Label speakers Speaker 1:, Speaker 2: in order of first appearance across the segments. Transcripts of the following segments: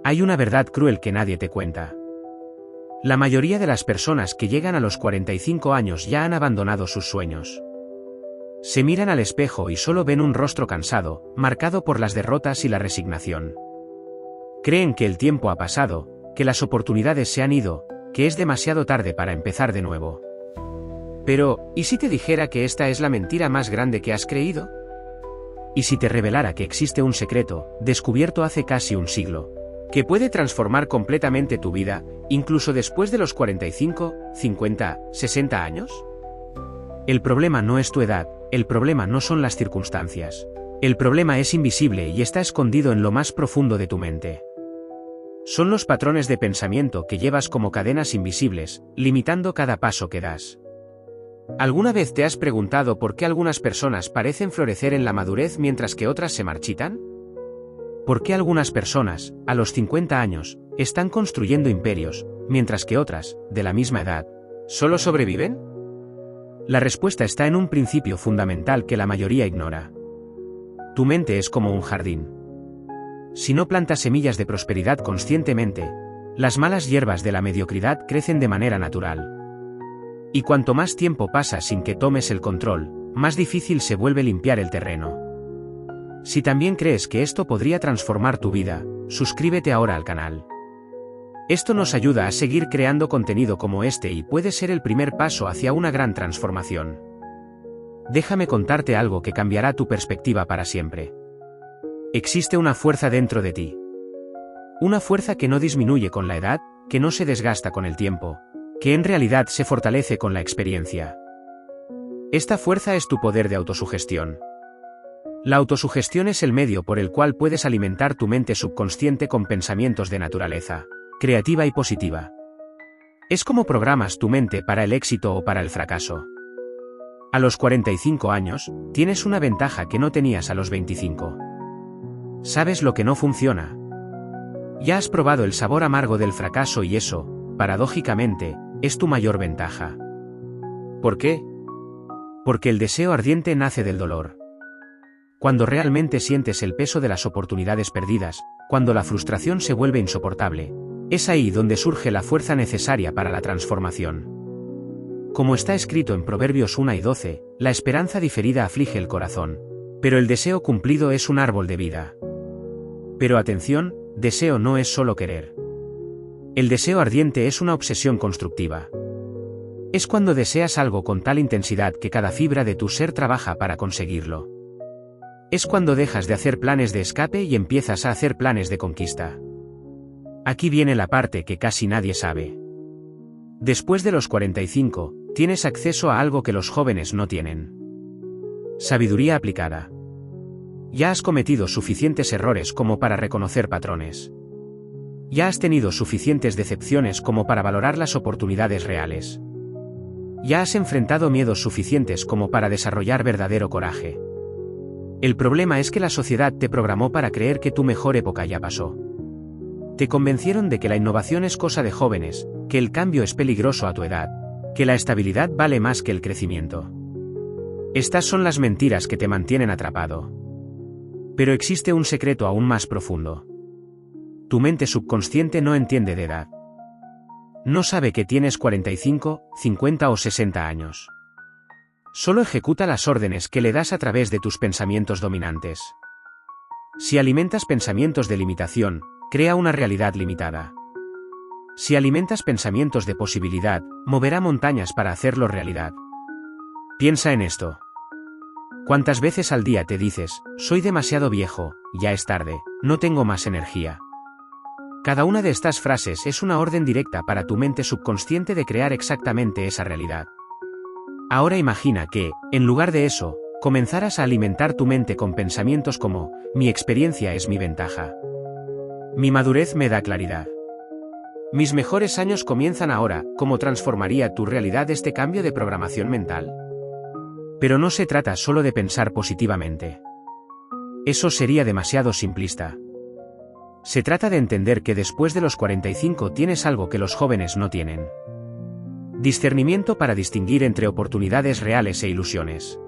Speaker 1: Hay una verdad cruel que nadie te cuenta. La mayoría de las personas que llegan a los 45 años ya han abandonado sus sueños. Se miran al espejo y solo ven un rostro cansado, marcado por las derrotas y la resignación. Creen que el tiempo ha pasado, que las oportunidades se han ido, que es demasiado tarde para empezar de nuevo. Pero, ¿y si te dijera que esta es la mentira más grande que has creído? ¿Y si te revelara que existe un secreto, descubierto hace casi un siglo, que puede transformar completamente tu vida, incluso después de los 45, 50, 60 años? El problema no es tu edad, el problema no son las circunstancias. El problema es invisible y está escondido en lo más profundo de tu mente. Son los patrones de pensamiento que llevas como cadenas invisibles, limitando cada paso que das. ¿Alguna vez te has preguntado por qué algunas personas parecen florecer en la madurez mientras que otras se marchitan? ¿Por qué algunas personas, a los 50 años, están construyendo imperios, mientras que otras, de la misma edad, solo sobreviven? La respuesta está en un principio fundamental que la mayoría ignora. Tu mente es como un jardín. Si no plantas semillas de prosperidad conscientemente, las malas hierbas de la mediocridad crecen de manera natural. Y cuanto más tiempo pasa sin que tomes el control, más difícil se vuelve limpiar el terreno. Si también crees que esto podría transformar tu vida, suscríbete ahora al canal. Esto nos ayuda a seguir creando contenido como este y puede ser el primer paso hacia una gran transformación. Déjame contarte algo que cambiará tu perspectiva para siempre. Existe una fuerza dentro de ti. Una fuerza que no disminuye con la edad, que no se desgasta con el tiempo, que en realidad se fortalece con la experiencia. Esta fuerza es tu poder de autosugestión. La autosugestión es el medio por el cual puedes alimentar tu mente subconsciente con pensamientos de naturaleza creativa y positiva. Es como programas tu mente para el éxito o para el fracaso. A los 45 años, tienes una ventaja que no tenías a los 25. Sabes lo que no funciona. Ya has probado el sabor amargo del fracaso y eso, paradójicamente, es tu mayor ventaja. ¿Por qué? Porque el deseo ardiente nace del dolor. Cuando realmente sientes el peso de las oportunidades perdidas, cuando la frustración se vuelve insoportable, es ahí donde surge la fuerza necesaria para la transformación. Como está escrito en Proverbios 1 y 12, la esperanza diferida aflige el corazón, pero el deseo cumplido es un árbol de vida. Pero atención, deseo no es solo querer. El deseo ardiente es una obsesión constructiva. Es cuando deseas algo con tal intensidad que cada fibra de tu ser trabaja para conseguirlo. Es cuando dejas de hacer planes de escape y empiezas a hacer planes de conquista. Aquí viene la parte que casi nadie sabe. Después de los 45, tienes acceso a algo que los jóvenes no tienen. Sabiduría aplicada. Ya has cometido suficientes errores como para reconocer patrones. Ya has tenido suficientes decepciones como para valorar las oportunidades reales. Ya has enfrentado miedos suficientes como para desarrollar verdadero coraje. El problema es que la sociedad te programó para creer que tu mejor época ya pasó. Te convencieron de que la innovación es cosa de jóvenes, que el cambio es peligroso a tu edad, que la estabilidad vale más que el crecimiento. Estas son las mentiras que te mantienen atrapado. Pero existe un secreto aún más profundo. Tu mente subconsciente no entiende de edad. No sabe que tienes 45, 50 o 60 años. Solo ejecuta las órdenes que le das a través de tus pensamientos dominantes. Si alimentas pensamientos de limitación, crea una realidad limitada. Si alimentas pensamientos de posibilidad, moverá montañas para hacerlo realidad. Piensa en esto. ¿Cuántas veces al día te dices, soy demasiado viejo, ya es tarde, no tengo más energía? Cada una de estas frases es una orden directa para tu mente subconsciente de crear exactamente esa realidad. Ahora imagina que, en lugar de eso, comenzaras a alimentar tu mente con pensamientos como, mi experiencia es mi ventaja. Mi madurez me da claridad. Mis mejores años comienzan ahora. ¿Cómo transformaría tu realidad este cambio de programación mental? Pero no se trata solo de pensar positivamente. Eso sería demasiado simplista. Se trata de entender que después de los 45 tienes algo que los jóvenes no tienen. Discernimiento para distinguir entre oportunidades reales e ilusiones.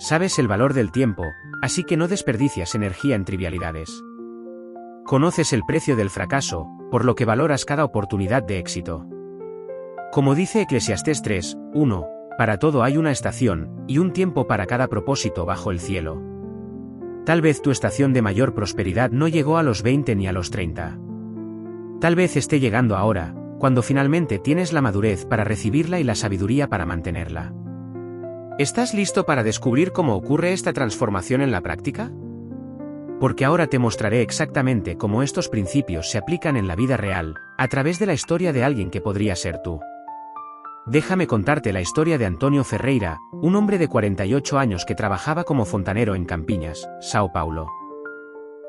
Speaker 1: Sabes el valor del tiempo, así que no desperdicias energía en trivialidades. Conoces el precio del fracaso, por lo que valoras cada oportunidad de éxito. Como dice Eclesiastés 3:1, para todo hay una estación, y un tiempo para cada propósito bajo el cielo. Tal vez tu estación de mayor prosperidad no llegó a los 20 ni a los 30. Tal vez esté llegando ahora, cuando finalmente tienes la madurez para recibirla y la sabiduría para mantenerla. ¿Estás listo para descubrir cómo ocurre esta transformación en la práctica? Porque ahora te mostraré exactamente cómo estos principios se aplican en la vida real, a través de la historia de alguien que podría ser tú. Déjame contarte la historia de Antonio Ferreira, un hombre de 48 años que trabajaba como fontanero en Campiñas, São Paulo.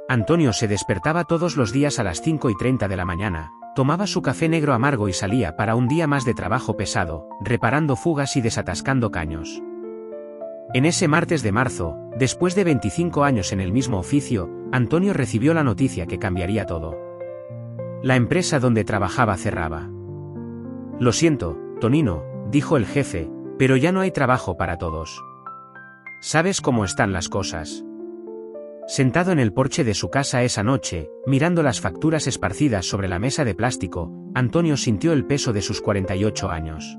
Speaker 1: Antonio se despertaba todos los días a las 5:30 de la mañana, tomaba su café negro amargo y salía para un día más de trabajo pesado, reparando fugas y desatascando caños. En ese martes de marzo, después de 25 años en el mismo oficio, Antonio recibió la noticia que cambiaría todo. La empresa donde trabajaba cerraba. Lo siento, Tonino, dijo el jefe, pero ya no hay trabajo para todos. ¿Sabes cómo están las cosas? Sentado en el porche de su casa esa noche, mirando las facturas esparcidas sobre la mesa de plástico, Antonio sintió el peso de sus 48 años.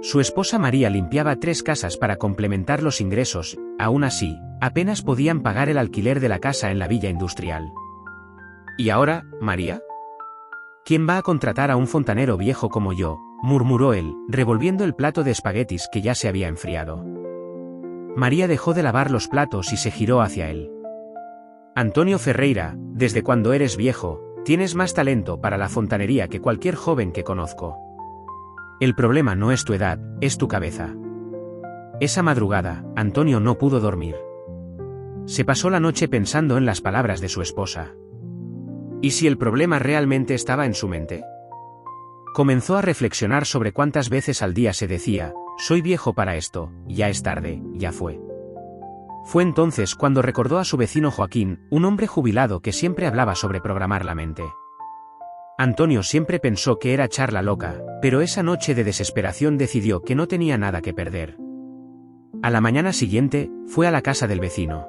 Speaker 1: Su esposa María limpiaba 3 casas para complementar los ingresos, aún así, apenas podían pagar el alquiler de la casa en la villa industrial. ¿Y ahora, María? ¿Quién va a contratar a un fontanero viejo como yo?, murmuró él, revolviendo el plato de espaguetis que ya se había enfriado. María dejó de lavar los platos y se giró hacia él. Antonio Ferreira, desde cuando eres viejo, tienes más talento para la fontanería que cualquier joven que conozco. El problema no es tu edad, es tu cabeza. Esa madrugada, Antonio no pudo dormir. Se pasó la noche pensando en las palabras de su esposa. ¿Y si el problema realmente estaba en su mente? Comenzó a reflexionar sobre cuántas veces al día se decía, soy viejo para esto, ya es tarde, ya fue. Fue entonces cuando recordó a su vecino Joaquín, un hombre jubilado que siempre hablaba sobre programar la mente. Antonio siempre pensó que era charla loca, pero esa noche de desesperación decidió que no tenía nada que perder. A la mañana siguiente, fue a la casa del vecino.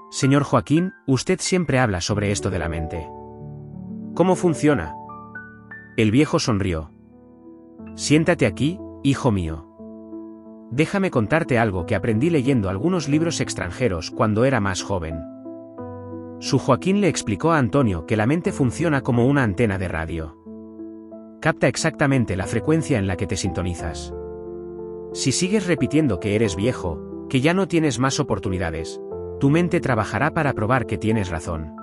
Speaker 1: Señor Joaquín, usted siempre habla sobre esto de la mente. ¿Cómo funciona? El viejo sonrió. Siéntate aquí, hijo mío. Déjame contarte algo que aprendí leyendo algunos libros extranjeros cuando era más joven. Su Joaquín le explicó a Antonio que la mente funciona como una antena de radio. Capta exactamente la frecuencia en la que te sintonizas. Si sigues repitiendo que eres viejo, que ya no tienes más oportunidades, tu mente trabajará para probar que tienes razón.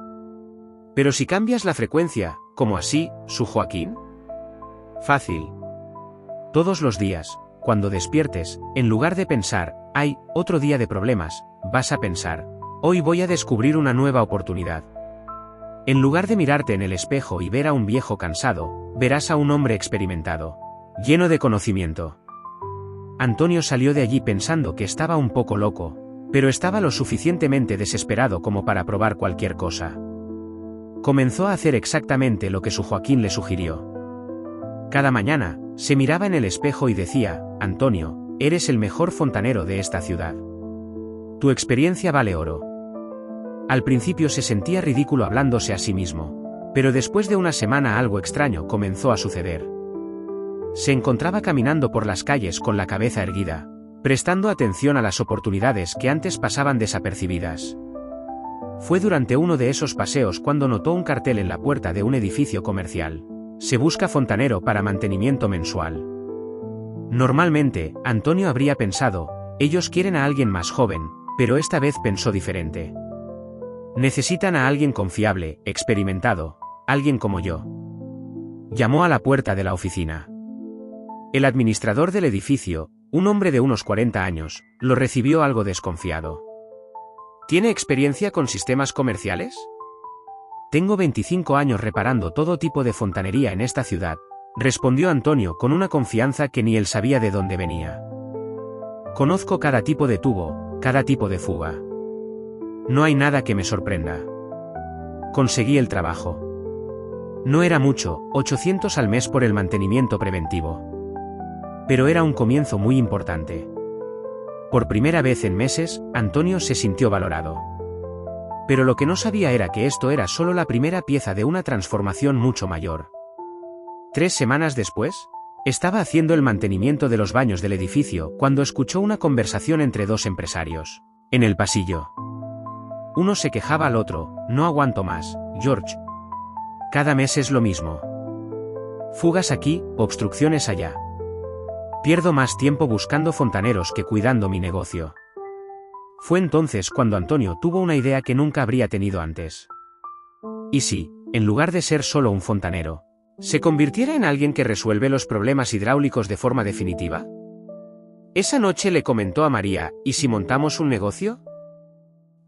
Speaker 1: Pero si cambias la frecuencia, ¿cómo así, su Joaquín? Fácil. Todos los días, cuando despiertes, en lugar de pensar, hay otro día de problemas, vas a pensar, hoy voy a descubrir una nueva oportunidad. En lugar de mirarte en el espejo y ver a un viejo cansado, verás a un hombre experimentado, lleno de conocimiento. Antonio salió de allí pensando que estaba un poco loco, pero estaba lo suficientemente desesperado como para probar cualquier cosa. Comenzó a hacer exactamente lo que su Joaquín le sugirió. Cada mañana, se miraba en el espejo y decía, Antonio, eres el mejor fontanero de esta ciudad. Tu experiencia vale oro. Al principio se sentía ridículo hablándose a sí mismo, pero después de una semana algo extraño comenzó a suceder. Se encontraba caminando por las calles con la cabeza erguida, prestando atención a las oportunidades que antes pasaban desapercibidas. Fue durante uno de esos paseos cuando notó un cartel en la puerta de un edificio comercial. Se busca fontanero para mantenimiento mensual. Normalmente, Antonio habría pensado, ellos quieren a alguien más joven, pero esta vez pensó diferente. Necesitan a alguien confiable, experimentado, alguien como yo. Llamó a la puerta de la oficina. El administrador del edificio, un hombre de unos 40 años, lo recibió algo desconfiado. ¿Tiene experiencia con sistemas comerciales? Tengo 25 años reparando todo tipo de fontanería en esta ciudad, respondió Antonio con una confianza que ni él sabía de dónde venía. Conozco cada tipo de tubo, cada tipo de fuga. No hay nada que me sorprenda. Conseguí el trabajo. No era mucho, 800 al mes por el mantenimiento preventivo. Pero era un comienzo muy importante. Por primera vez en meses, Antonio se sintió valorado. Pero lo que no sabía era que esto era solo la primera pieza de una transformación mucho mayor. 3 semanas después, estaba haciendo el mantenimiento de los baños del edificio cuando escuchó una conversación entre 2 empresarios. En el pasillo. Uno se quejaba al otro: no aguanto más, George. Cada mes es lo mismo. Fugas aquí, obstrucciones allá. Pierdo más tiempo buscando fontaneros que cuidando mi negocio. Fue entonces cuando Antonio tuvo una idea que nunca habría tenido antes. ¿Y si, en lugar de ser solo un fontanero, se convirtiera en alguien que resuelve los problemas hidráulicos de forma definitiva? Esa noche le comentó a María: ¿y si montamos un negocio?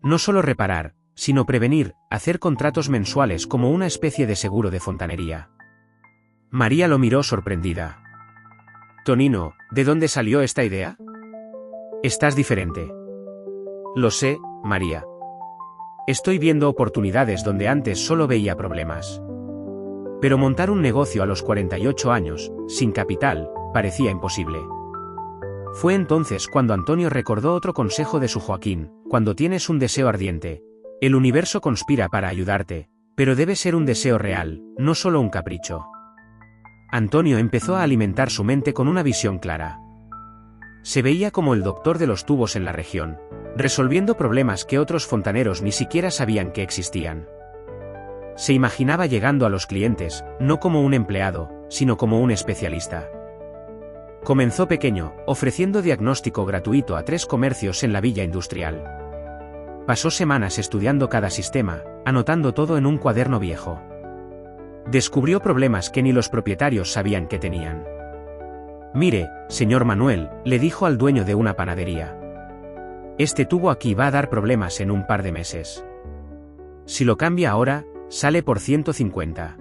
Speaker 1: No solo reparar, sino prevenir, hacer contratos mensuales como una especie de seguro de fontanería. María lo miró sorprendida. Tonino, ¿de dónde salió esta idea? Estás diferente. Lo sé, María. Estoy viendo oportunidades donde antes solo veía problemas. Pero montar un negocio a los 48 años, sin capital, parecía imposible. Fue entonces cuando Antonio recordó otro consejo de su Joaquín: cuando tienes un deseo ardiente, el universo conspira para ayudarte, pero debe ser un deseo real, no solo un capricho. Antonio empezó a alimentar su mente con una visión clara. Se veía como el doctor de los tubos en la región, resolviendo problemas que otros fontaneros ni siquiera sabían que existían. Se imaginaba llegando a los clientes, no como un empleado, sino como un especialista. Comenzó pequeño, ofreciendo diagnóstico gratuito a 3 comercios en la villa industrial. Pasó semanas estudiando cada sistema, anotando todo en un cuaderno viejo. Descubrió problemas que ni los propietarios sabían que tenían. Mire, señor Manuel, le dijo al dueño de una panadería. Este tubo aquí va a dar problemas en un par de meses. Si lo cambia ahora, sale por 150.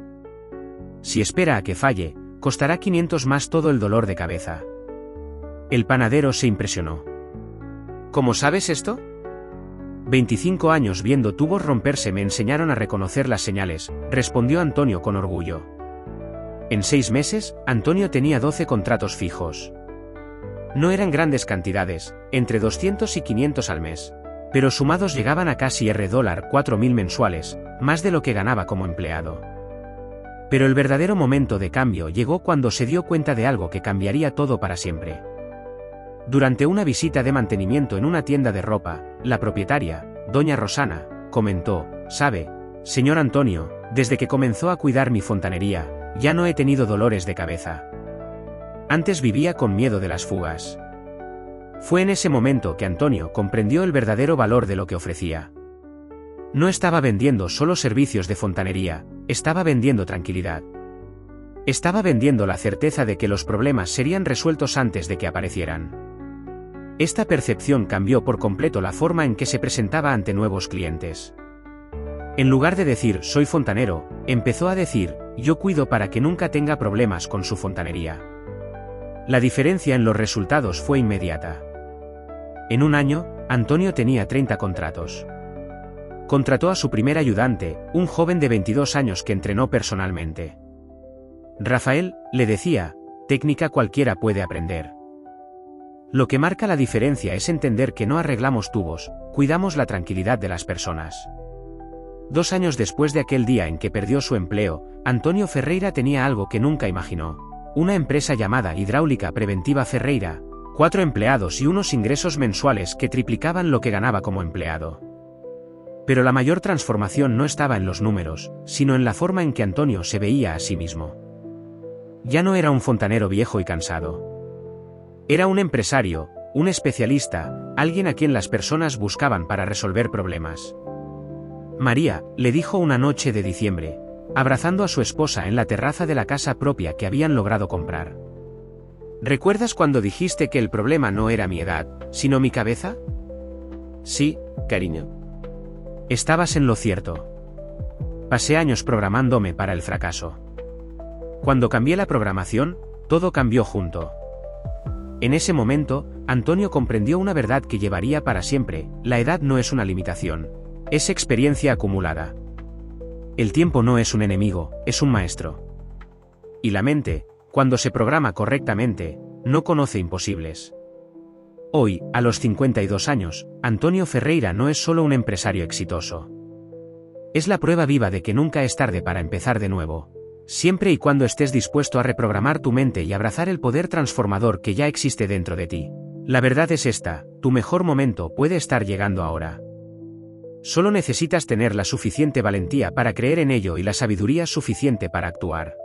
Speaker 1: Si espera a que falle, costará 500 más todo el dolor de cabeza. El panadero se impresionó. ¿Cómo sabes esto? 25 años viendo tubos romperse me enseñaron a reconocer las señales, respondió Antonio con orgullo. En 6 meses, Antonio tenía 12 contratos fijos. No eran grandes cantidades, entre 200 y 500 al mes, pero sumados llegaban a casi $4.000 mensuales, más de lo que ganaba como empleado. Pero el verdadero momento de cambio llegó cuando se dio cuenta de algo que cambiaría todo para siempre. Durante una visita de mantenimiento en una tienda de ropa, la propietaria, doña Rosana, comentó: «Sabe, señor Antonio, desde que comenzó a cuidar mi fontanería, ya no he tenido dolores de cabeza. Antes vivía con miedo de las fugas». Fue en ese momento que Antonio comprendió el verdadero valor de lo que ofrecía. No estaba vendiendo solo servicios de fontanería, estaba vendiendo tranquilidad. Estaba vendiendo la certeza de que los problemas serían resueltos antes de que aparecieran. Esta percepción cambió por completo la forma en que se presentaba ante nuevos clientes. En lugar de decir «soy fontanero», empezó a decir «yo cuido para que nunca tenga problemas con su fontanería». La diferencia en los resultados fue inmediata. En un año, Antonio tenía 30 contratos. Contrató a su primer ayudante, un joven de 22 años que entrenó personalmente. Rafael, le decía, técnica cualquiera puede aprender. Lo que marca la diferencia es entender que no arreglamos tubos, cuidamos la tranquilidad de las personas. 2 años después de aquel día en que perdió su empleo, Antonio Ferreira tenía algo que nunca imaginó: una empresa llamada Hidráulica Preventiva Ferreira, 4 empleados y unos ingresos mensuales que triplicaban lo que ganaba como empleado. Pero la mayor transformación no estaba en los números, sino en la forma en que Antonio se veía a sí mismo. Ya no era un fontanero viejo y cansado. Era un empresario, un especialista, alguien a quien las personas buscaban para resolver problemas. María, le dijo una noche de diciembre, abrazando a su esposa en la terraza de la casa propia que habían logrado comprar. ¿Recuerdas cuando dijiste que el problema no era mi edad, sino mi cabeza? Sí, cariño. Estabas en lo cierto. Pasé años programándome para el fracaso. Cuando cambié la programación, todo cambió junto. En ese momento, Antonio comprendió una verdad que llevaría para siempre: la edad no es una limitación, es experiencia acumulada. El tiempo no es un enemigo, es un maestro. Y la mente, cuando se programa correctamente, no conoce imposibles. Hoy, a los 52 años, Antonio Ferreira no es solo un empresario exitoso. Es la prueba viva de que nunca es tarde para empezar de nuevo. Siempre y cuando estés dispuesto a reprogramar tu mente y abrazar el poder transformador que ya existe dentro de ti. La verdad es esta, tu mejor momento puede estar llegando ahora. Solo necesitas tener la suficiente valentía para creer en ello y la sabiduría suficiente para actuar.